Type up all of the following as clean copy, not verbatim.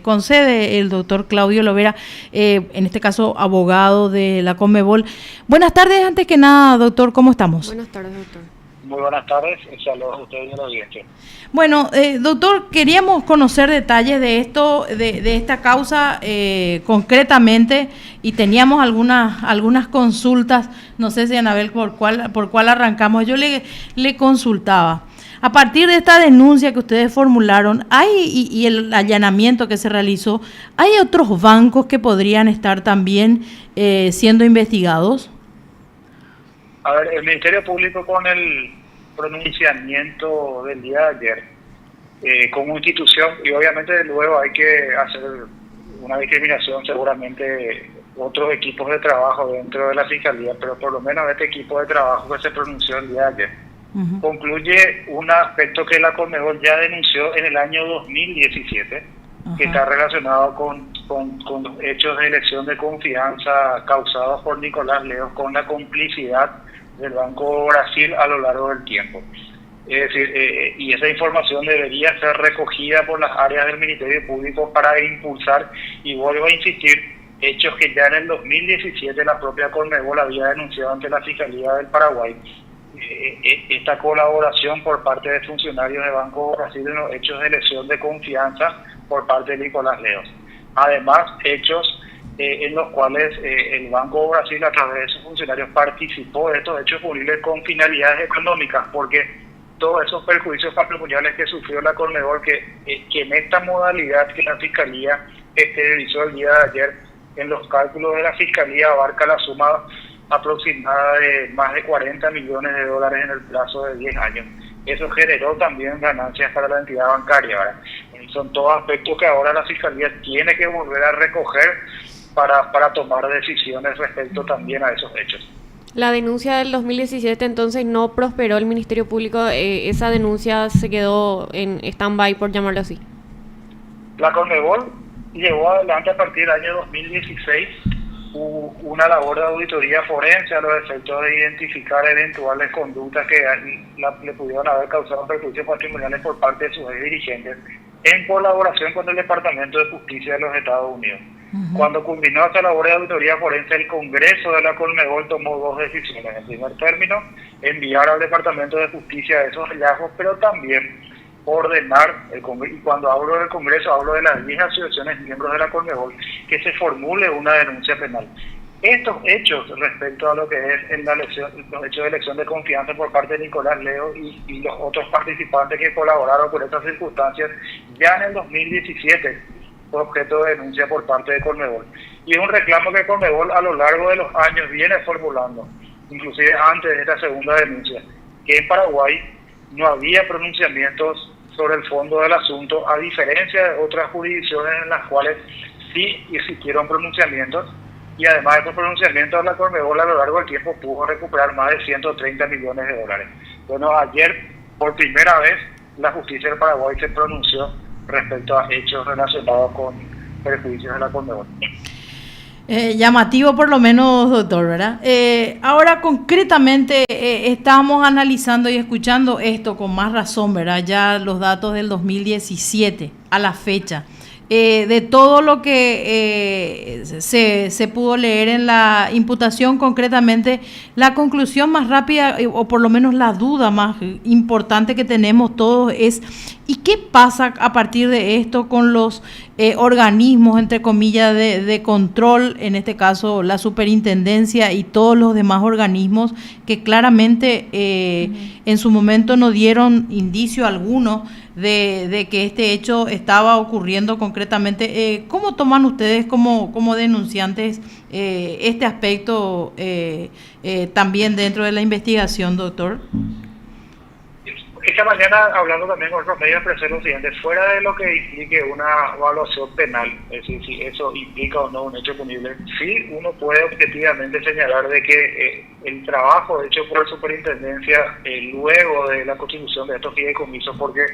concede el doctor Claudio Lovera, en este caso abogado de la Conmebol. Buenas tardes, antes que nada, doctor, ¿cómo estamos? Buenas tardes, doctor. Muy buenas tardes, saludos a ustedes y a la audiencia. Bueno, doctor, queríamos conocer detalles de esto, de esta causa concretamente, y teníamos algunas consultas. No sé si Anabel por cuál arrancamos. Yo le consultaba. A partir de esta denuncia que ustedes formularon, y el allanamiento que se realizó, ¿hay otros bancos que podrían estar también siendo investigados? A ver, el Ministerio Público, con el pronunciamiento del día de ayer, como institución, y obviamente luego hay que hacer una discriminación, seguramente otros equipos de trabajo dentro de la Fiscalía, pero por lo menos este equipo de trabajo que se pronunció el día de ayer, concluye un aspecto que la Conmebol ya denunció en el año 2017, que está relacionado con los hechos de elección de confianza causados por Nicolás Leos con la complicidad del Banco Brasil a lo largo del tiempo. Es decir, y esa información debería ser recogida por las áreas del Ministerio Público para impulsar, y vuelvo a insistir, hechos que ya en el 2017 la propia Conmebol había denunciado ante la Fiscalía del Paraguay. Esta colaboración por parte de funcionarios de Banco Brasil en los hechos de elección de confianza por parte de Nicolás Leos. Además, hechos en los cuales el Banco Brasil, a través de sus funcionarios, participó de estos hechos punibles con finalidades económicas, porque todos esos perjuicios patrimoniales que sufrió la Conmebol, que en esta modalidad que la Fiscalía realizó el día de ayer, en los cálculos de la Fiscalía abarca la suma aproximada de más de 40 millones de dólares en el plazo de 10 años. Eso generó también ganancias para la entidad bancaria. ¿Verdad? Son todos aspectos que ahora la Fiscalía tiene que volver a recoger para tomar decisiones respecto también a esos hechos. La denuncia del 2017 entonces no prosperó el Ministerio Público, esa denuncia se quedó en stand-by, por llamarlo así. La Conmebol llevó adelante a partir del año 2016 una labor de auditoría forense a los efectos de identificar eventuales conductas que le pudieron haber causado perjuicios patrimoniales por parte de sus dirigentes, en colaboración con el Departamento de Justicia de los Estados Unidos. Cuando culminó esta labor de auditoría forense, el Congreso de la Conmebol tomó dos decisiones. En primer término, enviar al Departamento de Justicia esos hallazgos, pero también ordenar, y cuando hablo del Congreso hablo de las 10 asociaciones miembros de la Conmebol, que se formule una denuncia penal. Estos hechos respecto a lo que es los hechos de elección de confianza por parte de Nicolás Leo y los otros participantes que colaboraron con estas circunstancias, ya en el 2017 fue objeto de denuncia por parte de Conmebol. Y es un reclamo que Conmebol a lo largo de los años viene formulando, inclusive antes de esta segunda denuncia, que en Paraguay no había pronunciamientos sobre el fondo del asunto, a diferencia de otras jurisdicciones en las cuales sí existieron pronunciamientos, y además de estos pronunciamientos, la Conmebol a lo largo del tiempo pudo recuperar más de 130 millones de dólares. Bueno, ayer, por primera vez, la justicia del Paraguay se pronunció respecto a hechos relacionados con perjuicios de la Conmebol. Llamativo por lo menos, doctor, ¿verdad? Ahora concretamente estábamos analizando y escuchando esto con más razón, ¿verdad? Ya los datos del 2017 a la fecha. De todo lo que se pudo leer en la imputación, concretamente la conclusión más rápida, o por lo menos la duda más importante que tenemos todos es: ¿y qué pasa a partir de esto con los organismos, entre comillas, de control, en este caso la superintendencia y todos los demás organismos que claramente en su momento no dieron indicio alguno de que este hecho estaba ocurriendo concretamente? ¿Cómo toman ustedes como denunciantes este aspecto también dentro de la investigación, doctor? Esta mañana, hablando también con otros medios, expresé lo siguiente: fuera de lo que implique una evaluación penal, es decir, si eso implica o no un hecho punible, sí uno puede objetivamente señalar de que el trabajo hecho por la superintendencia luego de la constitución de estos fideicomisos, porque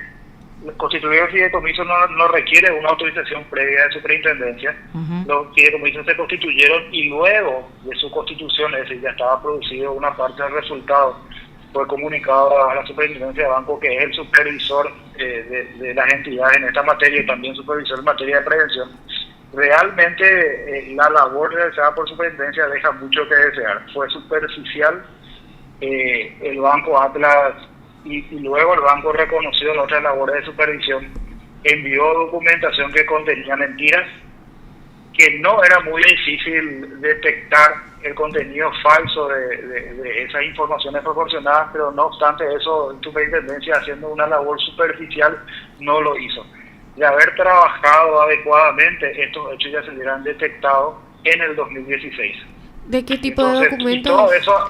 constituir el fideicomiso no requiere una autorización previa de superintendencia. Los fideicomisos se constituyeron y luego de su constitución, es decir, ya estaba producido una parte del resultado fue comunicado a la Superintendencia de Banco, que es el supervisor de las entidades en esta materia y también supervisor en materia de prevención. Realmente la labor realizada por Superintendencia deja mucho que desear. Fue superficial. El Banco Atlas y luego el banco, reconoció en otras labores de supervisión, envió documentación que contenía mentiras, que no era muy difícil detectar el contenido falso de esas informaciones proporcionadas, pero no obstante eso, la Superintendencia, haciendo una labor superficial, no lo hizo. De haber trabajado adecuadamente, estos hechos ya se hubieran detectado en el 2016. ¿De qué tipo de documentos?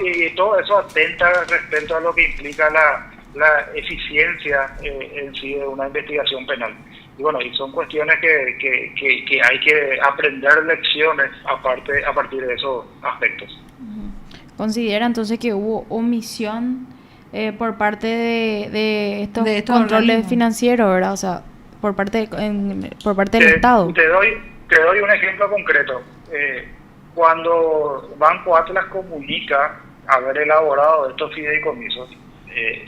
Y todo eso atenta respecto a lo que implica la eficiencia en sí de una investigación penal. Y bueno, y son cuestiones que hay que aprender lecciones a partir de esos aspectos. ¿Considera entonces que hubo omisión por parte de estos controles organismos financieros, verdad? O sea, por parte del Estado. Te doy un ejemplo concreto. Cuando Banco Atlas comunica haber elaborado estos fideicomisos,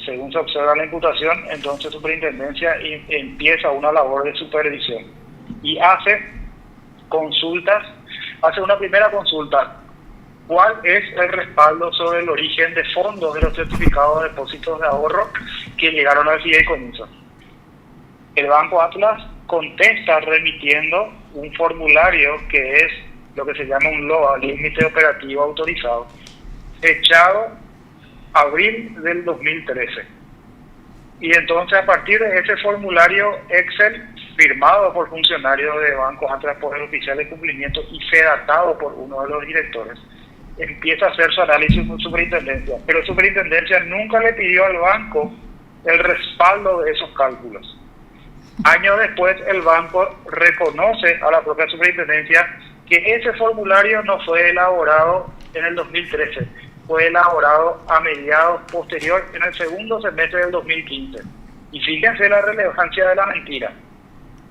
según se observa la imputación, entonces Superintendencia empieza una labor de supervisión y hace una primera consulta. ¿Cuál es el respaldo sobre el origen de fondos de los certificados de depósitos de ahorro que llegaron al fideicomiso? El Banco Atlas contesta remitiendo un formulario que es lo que se llama un LOA, límite operativo autorizado, fechado abril del 2013. Y entonces, a partir de ese formulario Excel, firmado por funcionarios de Banco Atlas por el oficial de cumplimiento y fedatado por uno de los directores, empieza a hacer su análisis con Superintendencia. Pero Superintendencia nunca le pidió al banco el respaldo de esos cálculos. Años después, el banco reconoce a la propia Superintendencia que ese formulario no fue elaborado en el 2013, fue elaborado a mediados posterior, en el segundo semestre del 2015. Y fíjense la relevancia de la mentira.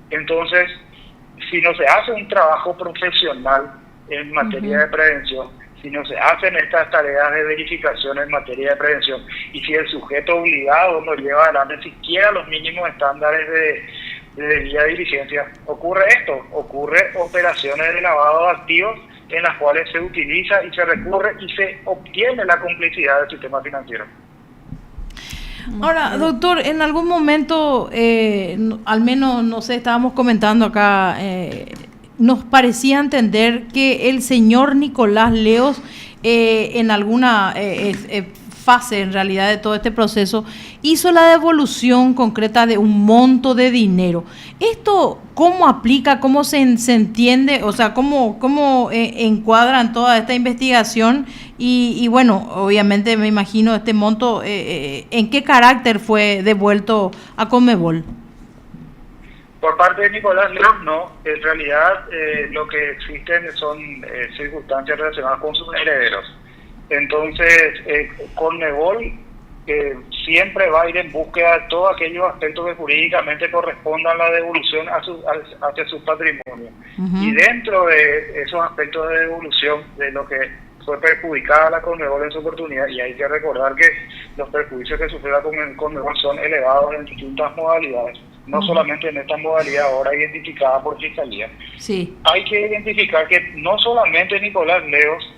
Entonces, si no se hace un trabajo profesional en materia de prevención, si no se hacen estas tareas de verificación en materia de prevención, y si el sujeto obligado no lleva adelante siquiera los mínimos estándares de debida diligencia, ocurre operaciones de lavado de activos en las cuales se utiliza y se recurre y se obtiene la complicidad del sistema financiero. Ahora, doctor, en algún momento, al menos, no sé, estábamos comentando acá, nos parecía entender que el señor Nicolás Leos, en alguna fase en realidad de todo este proceso, hizo la devolución concreta de un monto de dinero. ¿Esto cómo aplica, cómo se entiende, o sea, cómo encuadran toda esta investigación? Y bueno, obviamente me imagino este monto, ¿en qué carácter fue devuelto a Conmebol? Por parte de Nicolás Leos, no. En realidad, lo que existen son circunstancias relacionadas con sus herederos. Entonces, Conmebol siempre va a ir en búsqueda de todos aquellos aspectos que jurídicamente correspondan a la devolución hacia su patrimonio. Y dentro de esos aspectos de devolución, de lo que fue perjudicada la Conmebol en su oportunidad, y hay que recordar que los perjuicios que sufrió la Conmebol son elevados en distintas modalidades, no solamente en esta modalidad ahora identificada por Fiscalía. Sí. Hay que identificar que no solamente Nicolás Leos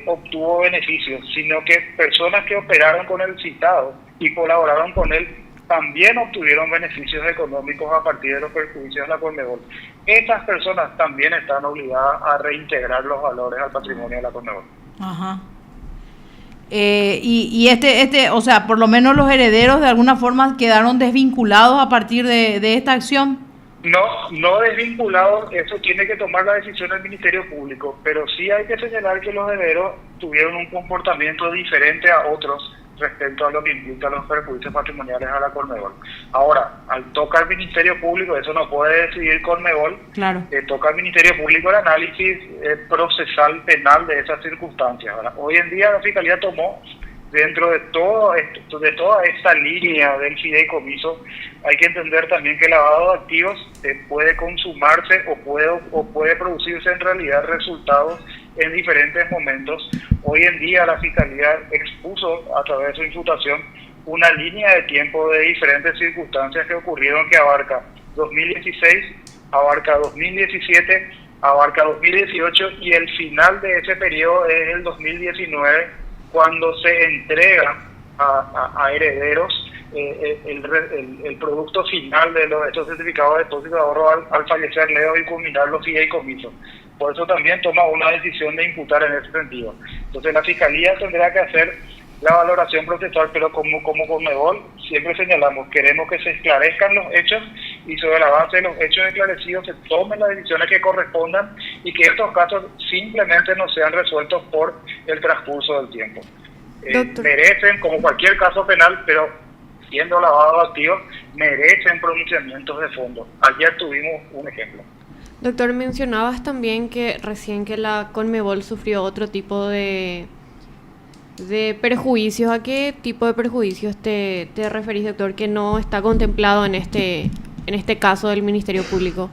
obtuvo beneficios, sino que personas que operaron con el citado y colaboraron con él también obtuvieron beneficios económicos a partir de los perjuicios de la Conmebol. Estas personas también están obligadas a reintegrar los valores al patrimonio de la Conmebol. Ajá. Y o sea, por lo menos los herederos de alguna forma quedaron desvinculados a partir de esta acción. No desvinculado, eso tiene que tomar la decisión el Ministerio Público, pero sí hay que señalar que los herederos tuvieron un comportamiento diferente a otros respecto a lo que implica los perjuicios patrimoniales a la Conmebol. Ahora, al tocar el Ministerio Público, eso no puede decidir Conmebol, claro. Toca al Ministerio Público el análisis procesal penal de esas circunstancias. ¿Verdad? Hoy en día la Fiscalía tomó, dentro de toda esta línea del fideicomiso, hay que entender también que el lavado de activos puede consumarse o puede producirse en realidad resultados en diferentes momentos. Hoy en día la Fiscalía expuso a través de su imputación una línea de tiempo de diferentes circunstancias que ocurrieron que abarca 2016, abarca 2017, abarca 2018 y el final de ese periodo es el 2019, cuando se entrega a herederos el producto final de estos certificados de depósito de ahorro al fallecer Leo y culminar los fideicomisos. Por eso también toma una decisión de imputar en ese sentido. Entonces la Fiscalía tendrá que hacer la valoración procesal, pero como Conmebol siempre señalamos, queremos que se esclarezcan los hechos y sobre la base de los hechos esclarecidos se tomen las decisiones que correspondan y que estos casos simplemente no sean resueltos por el transcurso del tiempo. Merecen, como cualquier caso penal, pero siendo lavado de activos, merecen pronunciamientos de fondo. Ayer tuvimos un ejemplo. Doctor, mencionabas también que recién que la Conmebol sufrió otro tipo de perjuicios. ¿A qué tipo de perjuicios te referís, doctor, que no está contemplado en este caso del Ministerio Público?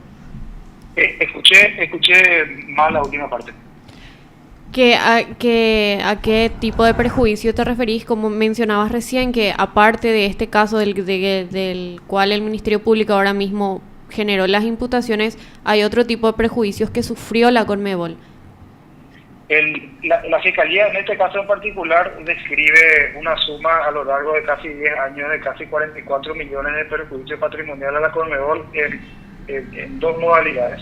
Escuché mal la última parte. ¿A qué tipo de perjuicio te referís? Como mencionabas recién, que aparte de este caso del cual el Ministerio Público ahora mismo generó las imputaciones, hay otro tipo de perjuicios que sufrió la Conmebol. La Fiscalía en este caso en particular describe una suma a lo largo de casi 10 años de casi 44 millones de perjuicios patrimoniales a la Conmebol en dos modalidades.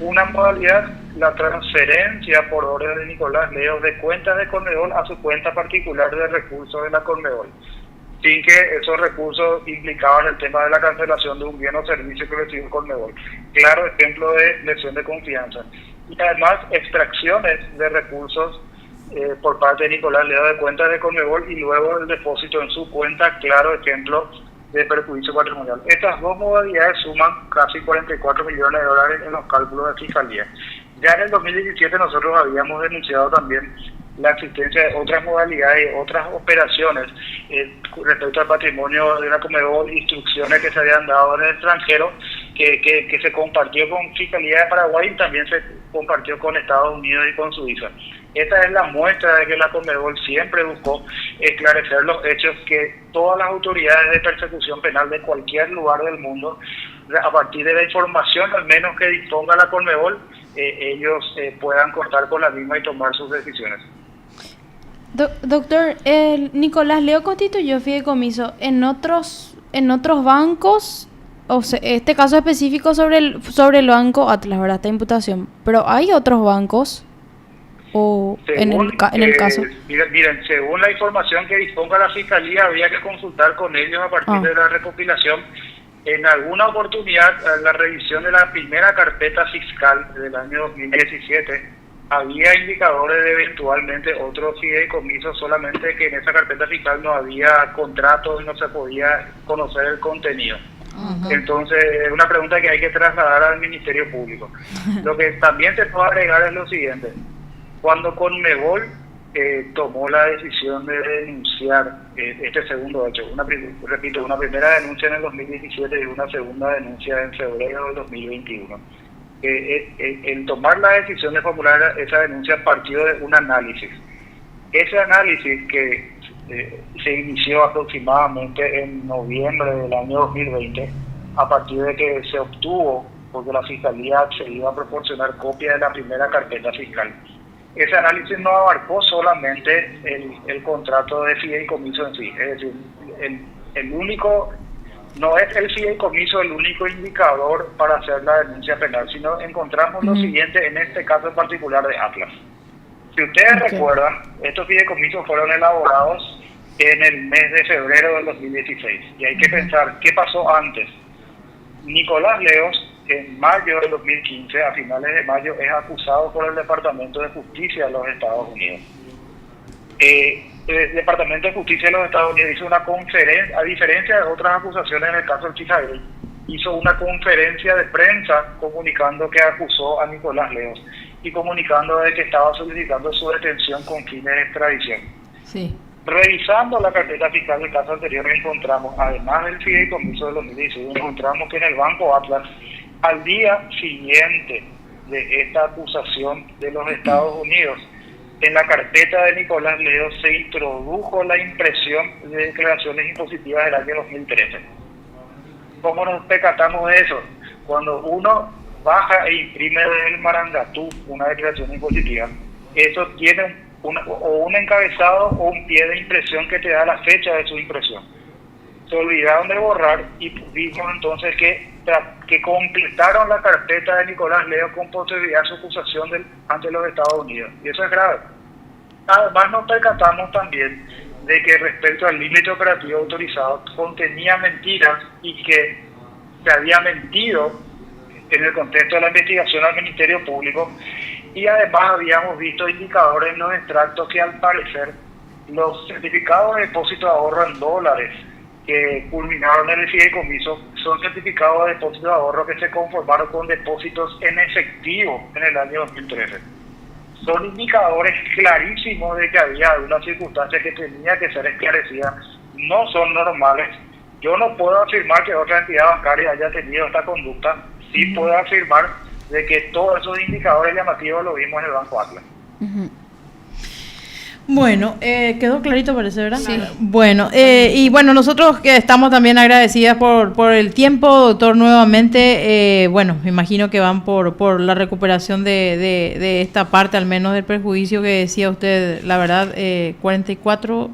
Una modalidad, la transferencia por orden de Nicolás Leo de cuentas de Conmebol a su cuenta particular de recursos de la Conmebol, sin que esos recursos implicaban el tema de la cancelación de un bien o servicio que recibió Conmebol. Claro ejemplo de lesión de confianza. Y además extracciones de recursos por parte de Nicolás Leo de cuentas de Conmebol y luego el depósito en su cuenta, claro ejemplo de perjuicio patrimonial. Estas dos modalidades suman casi 44 millones de dólares en los cálculos de Fiscalía. Ya en el 2017 nosotros habíamos denunciado también la existencia de otras modalidades, otras operaciones respecto al patrimonio de la Conmebol, instrucciones que se habían dado en el extranjero, que se compartió con Fiscalía de Paraguay y también se compartió con Estados Unidos y con Suiza. Esta es la muestra de que la Conmebol siempre buscó esclarecer los hechos que todas las autoridades de persecución penal de cualquier lugar del mundo, a partir de la información al menos que disponga la Conmebol, ellos puedan contar con la misma y tomar sus decisiones. Doctor, Nicolás Leo constituyó fideicomiso en otros bancos, o sea, este caso específico sobre el banco Atlas, ¿verdad? Esta imputación, pero ¿hay otros bancos? O según, en el caso. Miren, según la información que disponga la Fiscalía, había que consultar con ellos a partir de la recopilación. En alguna oportunidad, en la revisión de la primera carpeta fiscal del año 2017, había indicadores de eventualmente otros fideicomisos, solamente que en esa carpeta fiscal no había contratos y no se podía conocer el contenido. Entonces, es una pregunta que hay que trasladar al Ministerio Público. Lo que también se puede agregar es lo siguiente. Cuando Conmebol tomó la decisión de denunciar este segundo hecho, una primera denuncia en el 2017 y una segunda denuncia en febrero del 2021, el tomar la decisión de formular esa denuncia partió de un análisis. Ese análisis que se inició aproximadamente en noviembre del año 2020, a partir de que se obtuvo, porque la Fiscalía accedió a proporcionar copia de la primera carpeta fiscal. Ese análisis no abarcó solamente el contrato de fideicomiso en sí, es decir, no es el fideicomiso el único indicador para hacer la denuncia penal, sino encontramos lo siguiente en este caso en particular de Atlas. Si ustedes recuerdan, estos fideicomisos fueron elaborados en el mes de febrero del 2016, y hay que pensar qué pasó antes. Nicolás Leos, en mayo del 2015, a finales de mayo, es acusado por el Departamento de Justicia de los Estados Unidos. El Departamento de Justicia de los Estados Unidos hizo una conferencia, a diferencia de otras acusaciones en el caso del Chizagre, hizo una conferencia de prensa comunicando que acusó a Nicolás Leos y comunicando de que estaba solicitando su detención con fines de extradición. Sí. Revisando la carpeta fiscal del caso anterior, encontramos, además del fideicomiso de 2016, encontramos que en el Banco Atlas, al día siguiente de esta acusación de los Estados Unidos, en la carpeta de Nicolás Leo se introdujo la impresión de declaraciones impositivas del año 2013. ¿Cómo nos percatamos de eso? Cuando uno baja e imprime del Marangatú una declaración impositiva, eso tiene un encabezado o un pie de impresión que te da la fecha de su impresión. Se olvidaron de borrar y vimos entonces que completaron la carpeta de Nicolás Leo con posterioridad a su acusación ante los Estados Unidos. Y eso es grave. Además nos percatamos también de que respecto al límite operativo autorizado contenía mentiras y que se había mentido en el contexto de la investigación al Ministerio Público, y además habíamos visto indicadores en los extractos que al parecer los certificados de depósito de ahorro en dólares que culminaron en el fideicomiso son certificados de depósito de ahorro que se conformaron con depósitos en efectivo en el año 2013. Son indicadores clarísimos de que había algunas circunstancias que tenía que ser esclarecidas, no son normales. Yo no puedo afirmar que otra entidad bancaria haya tenido esta conducta, sí puedo afirmar de que todos esos indicadores llamativos lo vimos en el Banco Atlas. Bueno, quedó clarito, parece, ¿verdad? Sí. Bueno, y bueno, nosotros que estamos también agradecidas por el tiempo, doctor, nuevamente. Bueno, me imagino que van por la recuperación de esta parte, al menos del perjuicio que decía usted, la verdad, 44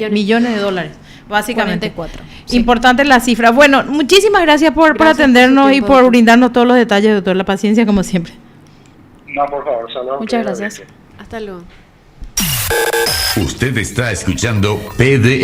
millones de dólares, básicamente. 44. Sí. Importante la cifra. Bueno, muchísimas gracias por Gracias atendernos por su y tiempo, por doctor. brindarnos todos los detalles, doctor. La paciencia, como siempre. No, por favor, saludos. Muchas gracias. Hasta luego. Usted está escuchando PD